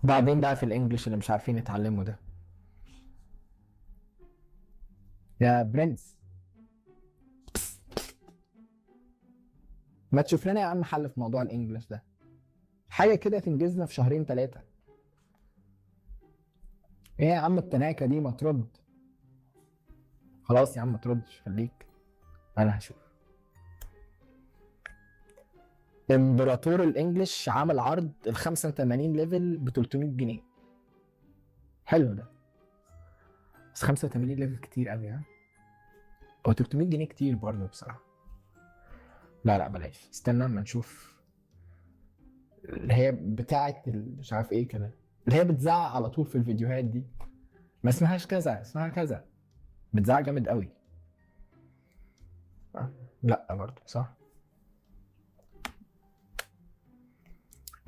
بعدين بقى في الانجليش اللي مش عارفين يتعلموا ده يا برنس، ما تشوف لنا يا عم حل في موضوع الانجليش ده، حاجه كده تنجزنا في شهرين ثلاثه. ايه يا عم التناكه دي، ما ترد. خلاص يا عم ما تردش، خليك انا هشوف. امبراطور الانجليش عمل عرض ال 85 ليفل ب 300 جنيه. حلو ده، بس 85 ليفل كتير قوي ها. هو 300 جنيه كتير برضه بصراحه. لا لا بلاش، استنى اما نشوف. اللي هي بتاعه مش عارف ايه كده، اللي هي بتزعق على طول في الفيديوهات دي. ما اسمهاش كذا، اسمها كذا. بتزعق جامد قوي. لا برضه صح.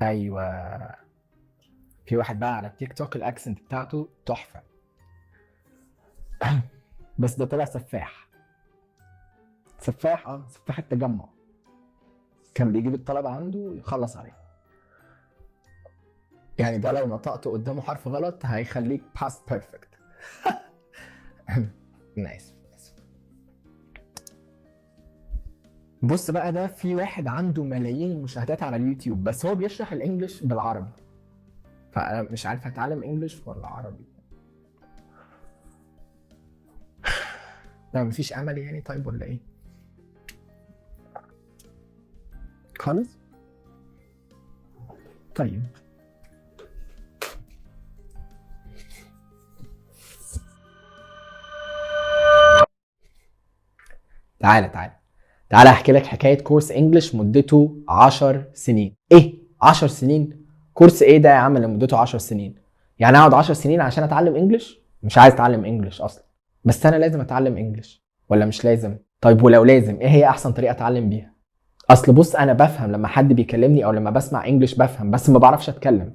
ايوه. في واحد بقى على التيك توك الاكسنت بتاعته تحفه. بس ده طلع سفاح. سفاح، سفاح التجمع. كان بيجيب الطلبه عنده يخلص عليه. يعني ده لو نطقت قدامه حرف غلط هيخليك باست بيرفكت. نايس. بص بقى، ده في واحد عنده ملايين المشاهدات على اليوتيوب بس هو بيشرح الانجليش بالعربي. فانا مش عارف هتعلم انجليش ولا عربي. لا مفيش امل يعني، طيب ولا ايه؟ خالص. طيب. تعالى تعالى تعالى احكي لك حكايه كورس انجليش مدته 10 سنين. ايه 10 سنين؟ كورس ايه ده يا عم اللي مدته 10 سنين؟ يعني اقعد 10 سنين عشان اتعلم انجليش؟ مش عايز اتعلم انجليش اصلا. بس انا لازم اتعلم انجليش ولا مش لازم؟ طيب ولو لازم، ايه هي احسن طريقه اتعلم بيها؟ اصل بص، انا بفهم لما حد بيكلمني او لما بسمع انجليش بفهم، بس ما بعرفش اتكلم.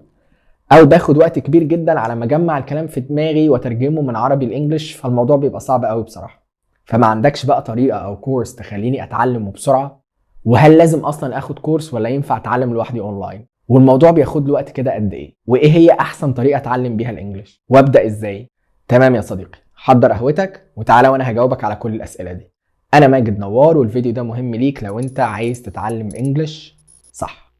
او باخد وقت كبير جدا على ما اجمع الكلام في دماغي واترجمه من عربي لانجليش، فالموضوع بيبقى صعب قوي بصراحه. فما عندكش بقى طريقه او كورس تخليني اتعلمه بسرعه؟ وهل لازم اصلا اخد كورس ولا ينفع اتعلم لوحدي اونلاين؟ والموضوع بياخد له وقت كده قد ايه؟ وايه هي احسن طريقه اتعلم بيها الانجليش؟ وابدا ازاي؟ تمام يا صديقي، حضر قهوتك وتعالى وانا هجاوبك على كل الاسئله دي. انا ماجد نوار، والفيديو ده مهم ليك لو انت عايز تتعلم انجليش صح.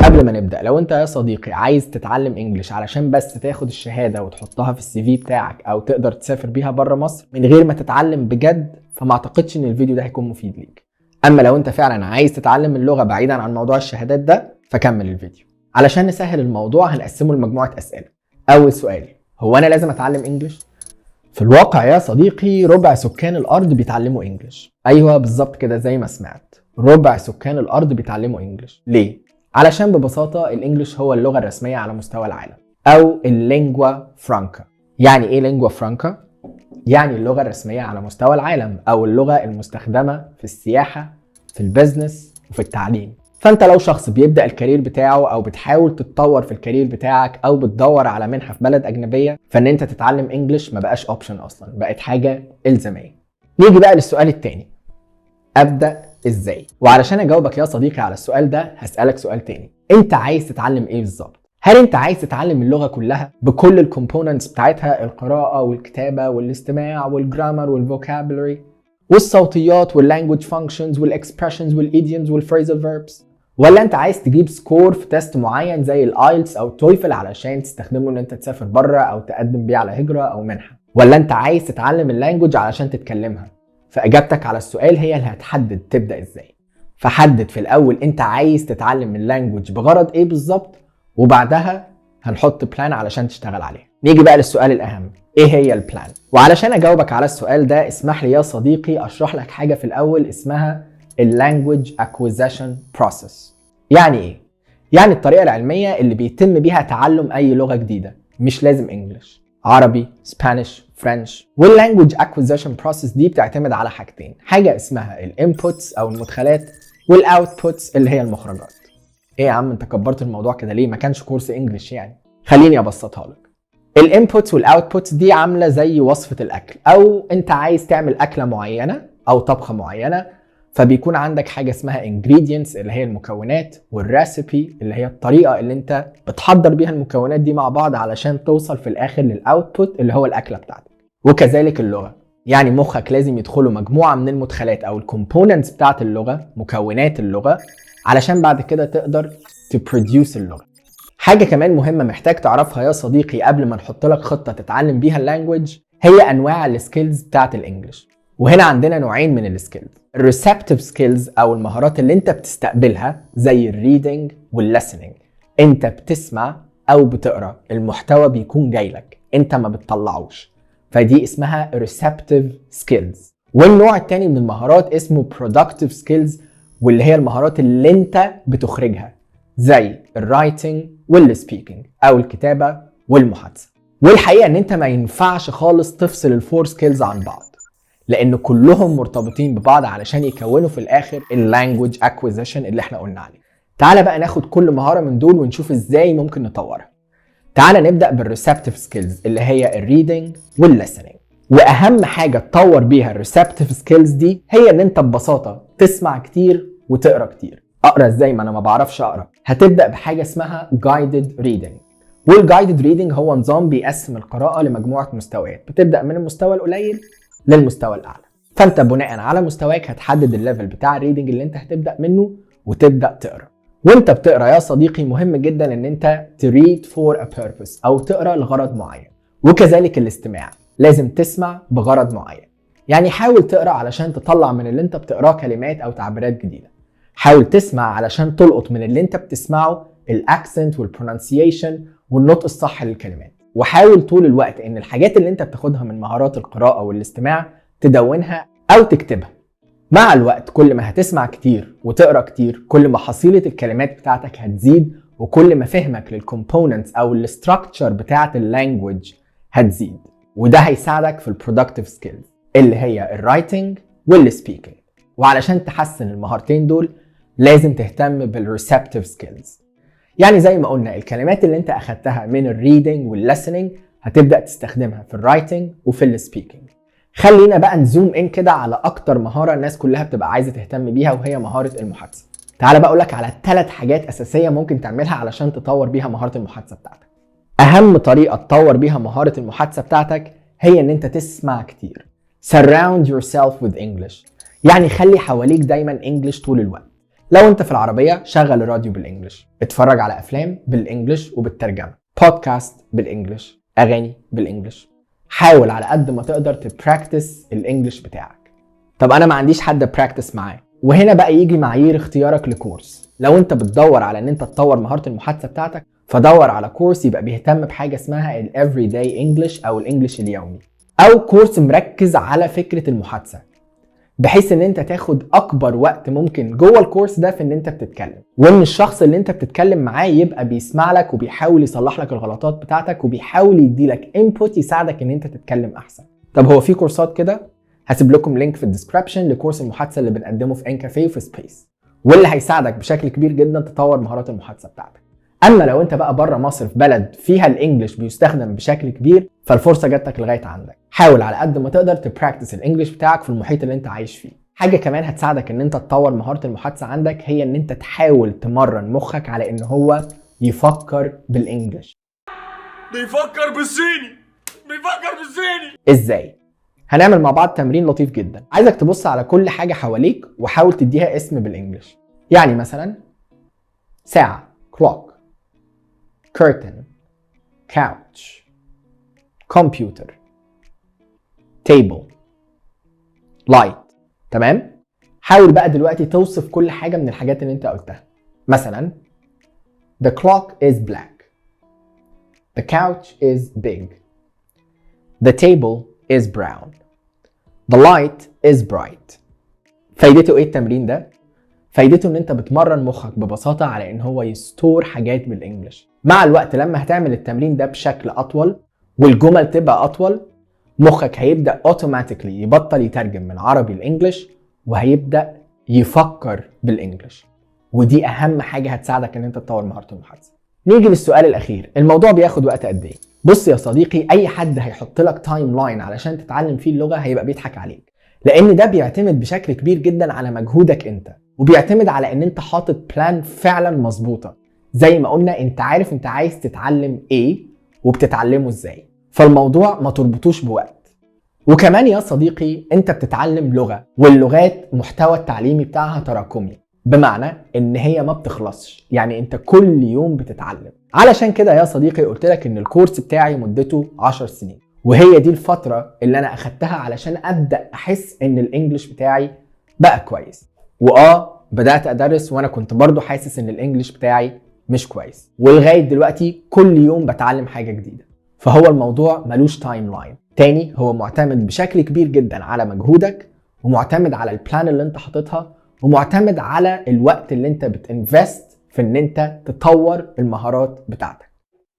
قبل ما نبدا، لو انت يا صديقي عايز تتعلم انجليش علشان بس تاخد الشهاده وتحطها في السي في بتاعك او تقدر تسافر بيها بره مصر من غير ما تتعلم بجد، فما اعتقدش ان الفيديو ده هيكون مفيد ليك. اما لو انت فعلا عايز تتعلم اللغه بعيدا عن موضوع الشهادات ده فكمل الفيديو. علشان نسهل الموضوع هنقسمه لمجموعه اسئله. اول سؤال: هو انا لازم اتعلم انجليش؟ في الواقع يا صديقي ربع سكان الارض بيتعلموا انجليش. ايوه بالظبط كده زي ما سمعت، ربع سكان الارض بيتعلموا انجليش. ليه؟ علشان ببساطه الانجليش هو اللغه الرسميه على مستوى العالم، او اللينجوا فرانكا. يعني ايه لينجوا فرانكا؟ يعني اللغه الرسميه على مستوى العالم، او اللغه المستخدمه في السياحه، في البيزنس، وفي التعليم. فانت لو شخص بيبدا الكارير بتاعه او بتحاول تتطور في الكارير بتاعك او بتدور على منحه في بلد اجنبيه، فان انت تتعلم انجليش ما بقاش اوبشن اصلا، بقت حاجه الزاميه. نيجي بقى للسؤال التاني: ابدا ازاي؟ وعلشان اجاوبك يا صديقي على السؤال ده هسالك سؤال تاني: انت عايز تتعلم ايه بالظبط؟ هل انت عايز تتعلم اللغه كلها بكل الكومبوننتس بتاعتها، القراءه والكتابه والاستماع والجرامر والفوكابولري والصوتيات واللانجوج فانكشنز والاكسبريشنز والايديومز والفريزال فيربس؟ ولا انت عايز تجيب سكور في تيست معين زي الايلتس او التويفل علشان تستخدمه ان انت تسافر بره او تقدم بيه على هجره او منحه؟ ولا انت عايز تتعلم اللانجوج علشان تتكلمها؟ فاجابتك على السؤال هي اللي هتحدد تبدا ازاي. فحدد في الاول انت عايز تتعلم اللانجوج بغرض ايه بالظبط، وبعدها هنحط بلان علشان تشتغل عليها. نيجي بقى للسؤال الاهم: ايه هي البلان؟ وعلشان اجاوبك على السؤال ده اسمح لي يا صديقي اشرح لك حاجه في الاول اسمها اللانجوج اكويزيشن بروسيس. يعني ايه؟ يعني الطريقه العلميه اللي بيتم بيها تعلم اي لغه جديده، مش لازم انجلش، عربي، سبانيش، فرنش. واللانجوج اكويزيشن بروسيس دي بتعتمد على حاجتين: حاجه اسمها الانبوتس او المدخلات، والاوتبوتس اللي هي المخرجات. ايه يا عم انت كبرت الموضوع كده ليه؟ ما كانش كورس انجلش يعني. خليني ابسطها لك. الانبوتس والاوتبوتس دي عامله زي وصفه الاكل، او انت عايز تعمل اكله معينه او طبخه معينه، فبيكون عندك حاجة اسمها ingredients اللي هي المكونات، والريسيبي اللي هي الطريقة اللي انت بتحضر بيها المكونات دي مع بعض علشان توصل في الاخر للاوتبوت اللي هو الاكلة بتاعتك. وكذلك اللغة، يعني مخك لازم يدخله مجموعة من المدخلات او الكومبوننتس بتاعت اللغة، مكونات اللغة، علشان بعد كده تقدر تبروديوس اللغة. حاجة كمان مهمة محتاج تعرفها يا صديقي قبل ما نحط لك خطة تتعلم بيها اللانجوج، هي انواع السكيلز بتاعت الانجليش. وهنا عندنا نوعين من السكيلز: الريسبتيف سكيلز او المهارات اللي انت بتستقبلها زي الريدنج والليسننج، انت بتسمع او بتقرا، المحتوى بيكون جاي لك انت ما بتطلعوش، فدي اسمها ريسبتيف سكيلز. والنوع الثاني من المهارات اسمه برودكتيف سكيلز، واللي هي المهارات اللي انت بتخرجها زي الرايتنج والسبيكنج او الكتابه والمحادثه. والحقيقه ان انت ما ينفعش خالص تفصل الفور سكيلز عن بعض، لان كلهم مرتبطين ببعض علشان يكونوا في الاخر اللانجوج اكويزيشن اللي احنا قلنا عليه. تعالى بقى ناخد كل مهاره من دول ونشوف ازاي ممكن نطورها. تعالى نبدا بالريسبتيف سكيلز اللي هي الريدنج والليسننج. واهم حاجه تطور بيها الريسبتيف سكيلز دي هي ان انت ببساطه تسمع كتير وتقرا كتير. اقرا ازاي؟ ما انا ما بعرفش اقرا. هتبدا بحاجه اسمها جايدد ريدنج. والجايدد ريدنج هو نظام بيقسم القراءه لمجموعه مستويات، بتبدا من المستوى القليل للمستوى الاعلى. فانت بناء على مستواك هتحدد الليفل بتاع الريدنج اللي انت هتبدا منه وتبدا تقرا. وانت بتقرا يا صديقي مهم جدا ان انت تريد فور ا بيربس او تقرا لغرض معين. وكذلك الاستماع، لازم تسمع بغرض معين. يعني حاول تقرا علشان تطلع من اللي انت بتقراه كلمات او تعبيرات جديده. حاول تسمع علشان تلقط من اللي انت بتسمعه الاكسنت والبرونانسيشن والنطق الصح للكلمات. وحاول طول الوقت ان الحاجات اللي انت بتاخدها من مهارات القراءة والاستماع تدونها او تكتبها. مع الوقت كل ما هتسمع كتير وتقرأ كتير، كل ما حصيلة الكلمات بتاعتك هتزيد، وكل ما فهمك للكومبوننتس او الستراكتشر بتاعت اللانجوج هتزيد. وده هيساعدك في البرودكتيف سكيلز اللي هي الرايتنج والسبيكنج. وعلشان تحسن المهارتين دول لازم تهتم بالريسبتيف سكيلز. يعني زي ما قلنا الكلمات اللي انت اخدتها من الريدنج والليسننج هتبدأ تستخدمها في الرايتنج وفي السبيكنج. خلينا بقى نزوم ان كده على اكتر مهارة الناس كلها بتبقى عايزة تهتم بيها، وهي مهارة المحادثة. تعال بقى اقولك على 3 حاجات اساسية ممكن تعملها علشان تطور بيها مهارة المحادثة بتاعتك. اهم طريقة تطور بيها مهارة المحادثة بتاعتك هي ان انت تسمع كتير. Surround yourself with English، يعني خلي حواليك دايما انجلش طول الوقت. لو انت في العربية شغل الراديو بالانجلش، اتفرج على افلام بالانجلش وبالترجمة، بودكاست بالانجلش، اغاني بالانجلش. حاول على قد ما تقدر تبراكتس الانجلش بتاعك. طب انا ما عنديش حد براكتس معاه، وهنا بقى يجي معايير اختيارك لكورس. لو انت بتدور على ان انت تطور مهارة المحادثة بتاعتك، فدور على كورس يبقى بيهتم بحاجة اسمها ال everyday English او الانجلش اليومي، او كورس مركز على فكرة المحادثة، بحيث ان انت تاخد اكبر وقت ممكن جوه الكورس ده في ان انت بتتكلم، وان الشخص اللي انت بتتكلم معاه يبقى بيسمع لك وبيحاول يصلح لك الغلطات بتاعتك وبيحاول يديلك انبوت يساعدك ان انت تتكلم احسن. طب هو في كورسات كده؟ هسيب لكم لينك في الديسكربشن لكورس المحادثة اللي بنقدمه في انكافيه وفي سبيس، واللي هيساعدك بشكل كبير جدا تطور مهارات المحادثة بتاعتك. اما لو انت بقى بره مصر في بلد فيها الانجليش بيستخدم بشكل كبير، فالفرصة جاتك لغاية عندك. حاول على قد ما تقدر تبراكتس الانجليش بتاعك في المحيط اللي انت عايش فيه. حاجة كمان هتساعدك ان انت تطور مهارة المحادثة عندك هي ان انت تحاول تمرن مخك على ان هو يفكر بالانجليش. بيفكر بالصيني. ازاي؟ هنعمل مع بعض تمرين لطيف جدا. عايزك تبص على كل حاجة حواليك وحاول تديها اسم بالانجليش. يعني مثلا ساعة clock، curtain، couch، computer، table، light. تمام؟ حاول بقى دلوقتي توصف كل حاجة من الحاجات اللي انت قلتها. مثلا the clock is black، the couch is big، the table is brown، the light is bright. فايدته ايه التمرين ده؟ فايدته ان انت بتمرن مخك ببساطة على ان هو يستور حاجات بالانجليش. مع الوقت لما هتعمل التمرين ده بشكل اطول والجمل تبقى اطول، مخك هيبدأ اوتوماتيكلي يبطل يترجم من عربي لانجليش وهيبدأ يفكر بالانجليش. ودي اهم حاجة هتساعدك ان انت تطور مهارة المحادثة. نيجي للسؤال الاخير، الموضوع بياخد وقت قد ايه؟ بص يا صديقي، اي حد هيحط لك تايم لاين علشان تتعلم فيه اللغة هيبقى بيضحك عليك، لان ده بيعتمد بشكل كبير جدا على مجهودك انت، وبيعتمد على ان انت حاطط بلان فعلا مظبوطه. زي ما قلنا انت عارف انت عايز تتعلم ايه وبتتعلمه ازاي، فالموضوع ما تربطوش بوقت. وكمان يا صديقي انت بتتعلم لغه، واللغات محتوى التعليمي بتاعها تراكمي، بمعنى ان هي ما بتخلصش، يعني انت كل يوم بتتعلم. علشان كده يا صديقي قلت لك ان الكورس بتاعي مدته 10 سنين، وهي دي الفتره اللي انا اخدتها علشان ابدا احس ان الانجليش بتاعي بقى كويس. بدات ادرس وانا كنت برضو حاسس ان الانجليش بتاعي مش كويس، ولغايه دلوقتي كل يوم بتعلم حاجه جديده. فهو الموضوع ملوش تايم لاين. تاني، هو معتمد بشكل كبير جدا على مجهودك، ومعتمد على البلان اللي انت حاططها، ومعتمد على الوقت اللي انت بتنفست في ان انت تطور المهارات بتاعتك.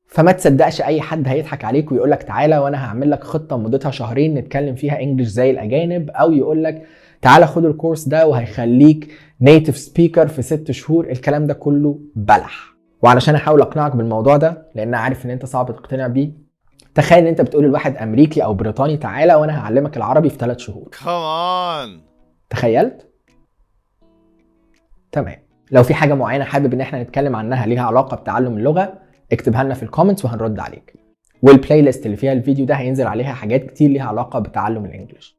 فما تصدقش اي حد هيضحك عليك ويقولك تعالى وانا هعمل لك خطة مدتها شهرين نتكلم فيها انجليش زي الاجانب، او يقولك تعالى خد الكورس ده وهيخليك نيتيف سبيكر في 6 شهور. الكلام ده كله بلح. وعلشان احاول اقنعك بالموضوع ده، لان عارف ان انت صعب تقتنع بيه، تخيل ان انت بتقول لواحد امريكي او بريطاني تعالى وانا هعلمك العربي في 3 شهور. تخيلت؟ تمام. لو في حاجة معينة حابب ان احنا نتكلم عنها ليها علاقة بتعلم اللغة، اكتبها لنا في الكومنتس وهنرد عليك. والبلاي ليست اللي فيها الفيديو ده هينزل عليها حاجات كتير ليها علاقة بتعلم الانجليش.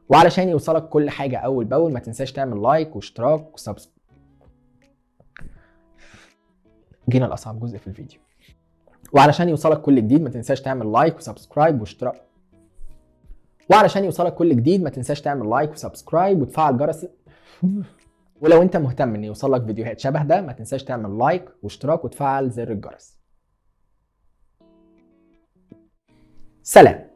وعلشان يوصلك كل حاجة اول باول، ما تنساش تعمل لايك واشتراك وسبسكرايب. جينا لاصعب جزء في الفيديو. وعلشان يوصلك كل جديد ما تنساش تعمل لايك وسبسكرايب واشتراك. وتفعل جرس. ولو انت مهتم ان يوصلك فيديوهات شبه ده، ما تنساش تعمل لايك واشتراك وتفعل زر الجرس. سلام.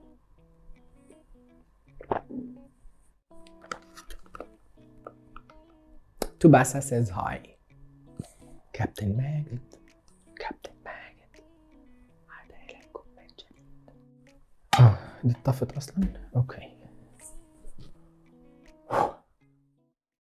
Tubasa says hi. كابتن ماجد عاد إليكم من جديد. دي اتطفت اصلا. اوكي.